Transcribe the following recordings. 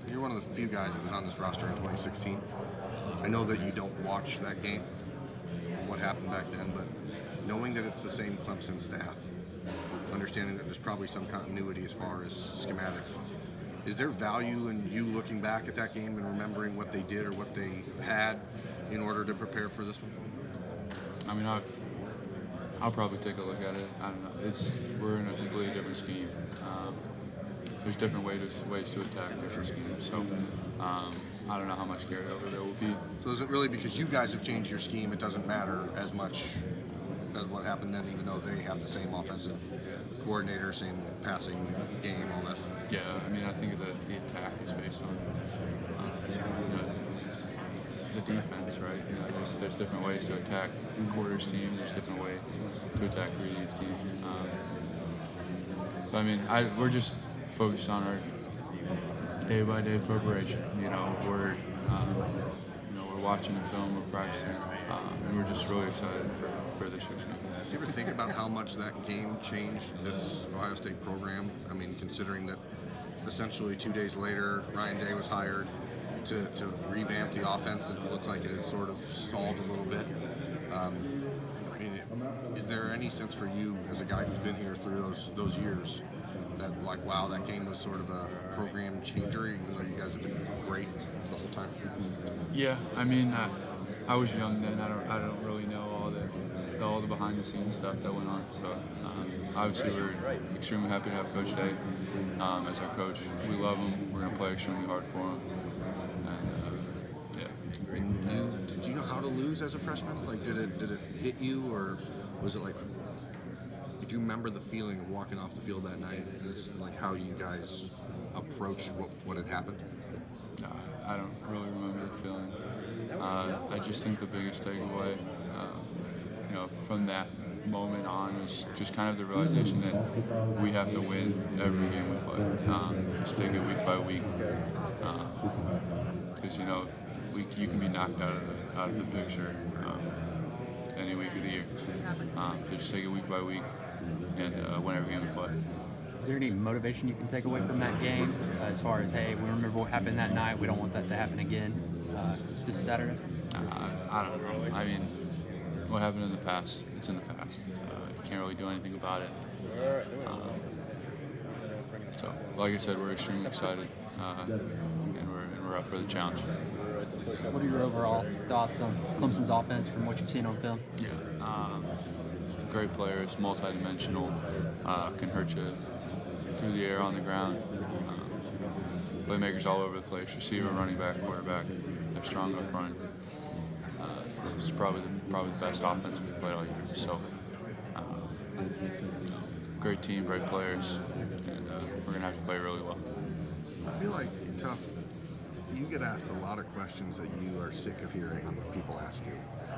You're one of the few guys that was on this roster in 2016. I know that you don't watch that game, what happened back then, but knowing that it's the same Clemson staff, understanding that there's probably some continuity as far as schematics, is there value in you looking back at that game and remembering what they did or what they had in order to prepare for this one? I mean, I'll probably take a look at it. I don't know. We're in a completely different scheme. There's different ways to attack different schemes. So I don't know how much carryover there will be. So is it really because you guys have changed your scheme, it doesn't matter as much as what happened then, even though they have the same offensive coordinator, same passing game, all that stuff? Yeah, I mean, I think that the attack is based on the defense, right? You know, there's different ways to attack quarters team. There's different ways to attack 3D team. So I mean, we're just focused on our day-by-day preparation. You know, we're watching the film, we're practicing, and we're just really excited for this year's game. Do you ever think about how much that game changed this Ohio State program? I mean, considering that essentially 2 days later, Ryan Day was hired to revamp the offense, and it looked like it had sort of stalled a little bit. I mean, is there any sense for you, as a guy who's been here through those years, that like, wow, that game was sort of a program changer, even though you guys have been great the whole time? Yeah, I mean, I was young then. I don't really know all the behind the scenes stuff that went on. So obviously we're extremely happy to have Coach Day as our coach. We love him. We're gonna play extremely hard for him. And yeah. Did you know how to lose as a freshman? Like, did it hit you, or was it like? Do you remember the feeling of walking off the field that night? Is like how you guys approached what had happened? I don't really remember the feeling. I just think the biggest takeaway, from that moment on was just kind of the realization that we have to win every game we play. Just take it week by week, because you can be knocked out of the picture any week of the year. So just take it week by week and win every game we play. Is there any motivation you can take away from that game as far as, hey, we remember what happened that night, we don't want that to happen again this Saturday? I don't know. I mean, what happened in the past, it's in the past. You can't really do anything about it. So, like I said, we're extremely excited, and we're up for the challenge. What are your overall thoughts on Clemson's offense from what you've seen on film? Yeah, great players, multidimensional, can hurt you through the air, on the ground. Playmakers all over the place, receiver, running back, quarterback. They're strong up front. It's probably the best offense we've played all year. So, great team, great players, and we're going to have to play really well. I feel like, Tuf, you get asked a lot of questions that you are sick of hearing people ask you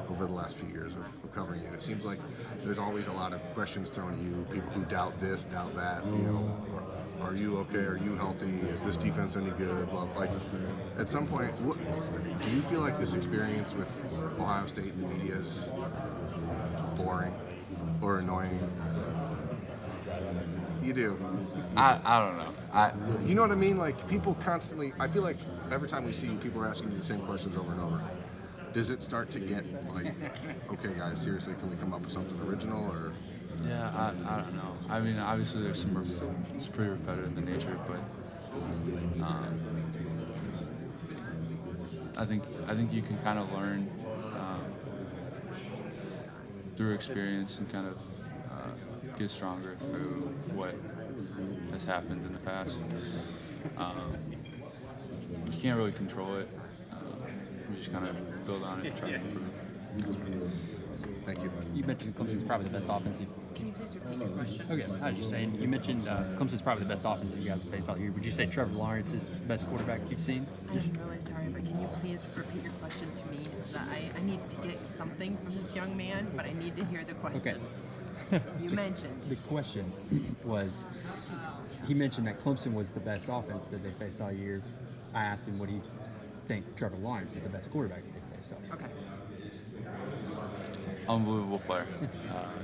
over the last few years of covering you. It seems like there's always a lot of questions thrown at you, people who doubt this, doubt that, are you okay, are you healthy, is this defense any good, like, at some point, do you feel like this experience with Ohio State and the media is boring or annoying? You do. I don't know. You know what I mean? Like, people constantly, I feel like every time we see you, people are asking you the same questions over and over. Does it start to get like, okay, guys, seriously, can we come up with something original, or? Yeah, I don't know. I mean, obviously it's pretty repetitive in nature, but I think you can kind of learn through experience and kind of get stronger through what has happened in the past. You can't really control it. You just kind of build on it and try to improve. Thank you. You mentioned Clemson's probably the best offensive. Can you please repeat your question? Okay, I was just saying, you mentioned Clemson's probably the best offensive you guys have faced all year. Would you say Trevor Lawrence is the best quarterback you've seen? I'm really sorry, but can you please repeat your question to me so that I need to get something from this young man, but I need to hear the question. Okay. You mentioned. The question was, he mentioned that Clemson was the best offense that they faced all year. I asked him, what do you think Trevor Lawrence is the best quarterback that they faced all year? Okay. Unbelievable player.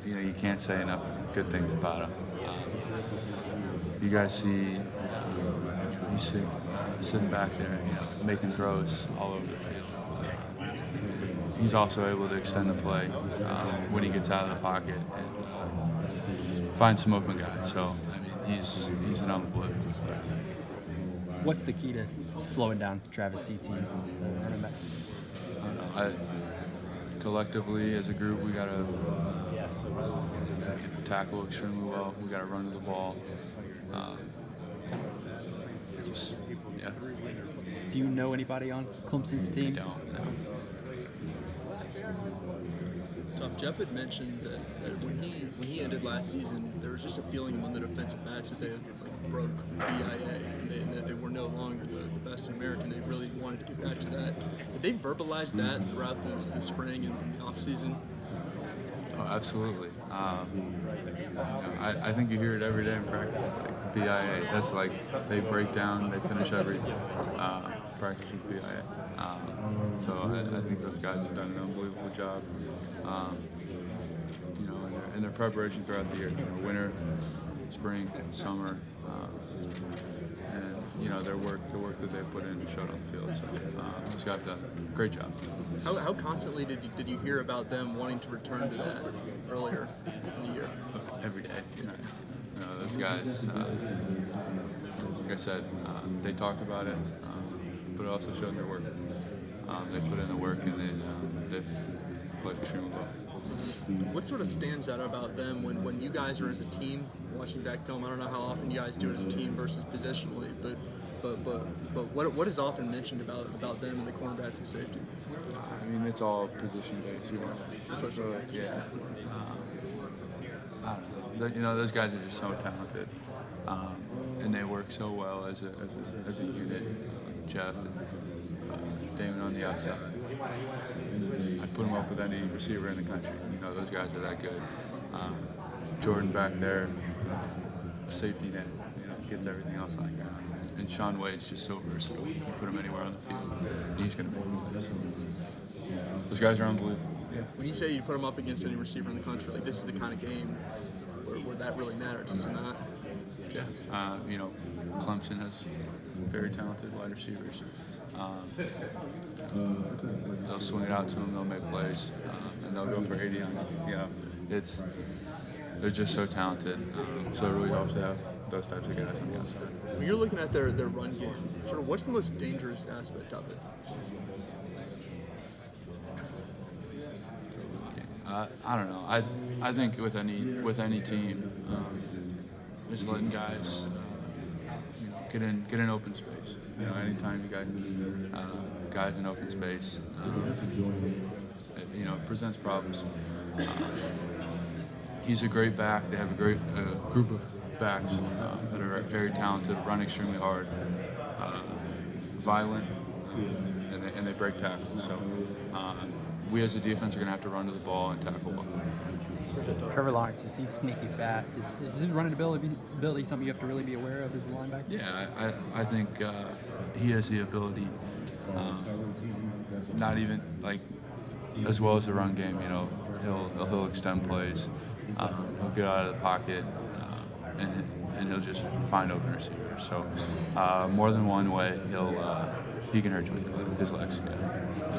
You can't say enough good things about him. You guys see he's sitting back there, making throws all over the field. He's also able to extend the play when he gets out of the pocket and find some open guys. So, I mean, he's an unbelievable player. What's the key to slowing down Travis Etienne? Running back? Collectively, as a group, we gotta tackle extremely well. We gotta run to the ball. Yeah. Do you know anybody on Clemson's team? I don't. No. Jeff had mentioned that when he ended last season, there was just a feeling among the defensive backs that they had broke BIA and that they were no longer the best in America. And they really wanted to get back to that. Did they verbalize that throughout the spring and the off season? Oh, absolutely. I think you hear it every day in practice. Like BIA, that's like they break down, they finish every practice with BIA. So I think those guys have done an unbelievable job. In their preparation throughout the year, winter, spring, summer, and their work that they put in showed on the field. So those guys have done a great job. How constantly did you hear about them wanting to return to that earlier in the year? Every day. Those guys, like I said, they talked about it, but it also showed their work. They put in the work and they've played extremely well. What sort of stands out about them when you guys are as a team watching back film? I don't know how often you guys do it as a team versus positionally, but what is often mentioned about them and the cornerbacks and safety? I mean, it's all position based. Yeah. I don't know. Those guys are just so talented, and they work so well as a unit. Jeff and Damon on the outside. I'd put them up with any receiver in the country. Those guys are that good. Jordan back there, safety net, gets everything else on the ground. And Sean Wade's just so versatile. You can put him anywhere on the field, and he's going to make it. So, those guys are unbelievable. When you say you put them up against any receiver in the country, like this is the kind of game where that really matters, is it not? Yeah. Clemson has very talented wide receivers. They'll swing it out to them, they'll make plays, and they'll go for 80 on them. They're just so talented. So it really helps to have those types of guys on the outside. When you're looking at their run game, sort of what's the most dangerous aspect of it? I don't know. I think with any team, just letting guys get in open space. Anytime you got guys in open space, it presents problems. He's a great back. They have a great group of backs that are very talented, run extremely hard, violent, and they break tackles. So we as a defense are going to have to run to the ball and tackle well. Trevor Lawrence, is he sneaky fast? Is his running ability something you have to really be aware of as a linebacker? Yeah, I think he has the ability, not even like as well as the run game. He'll extend plays, he'll get out of the pocket, and he'll just find open receivers. So more than one way, he can hurt you with his legs. Yeah.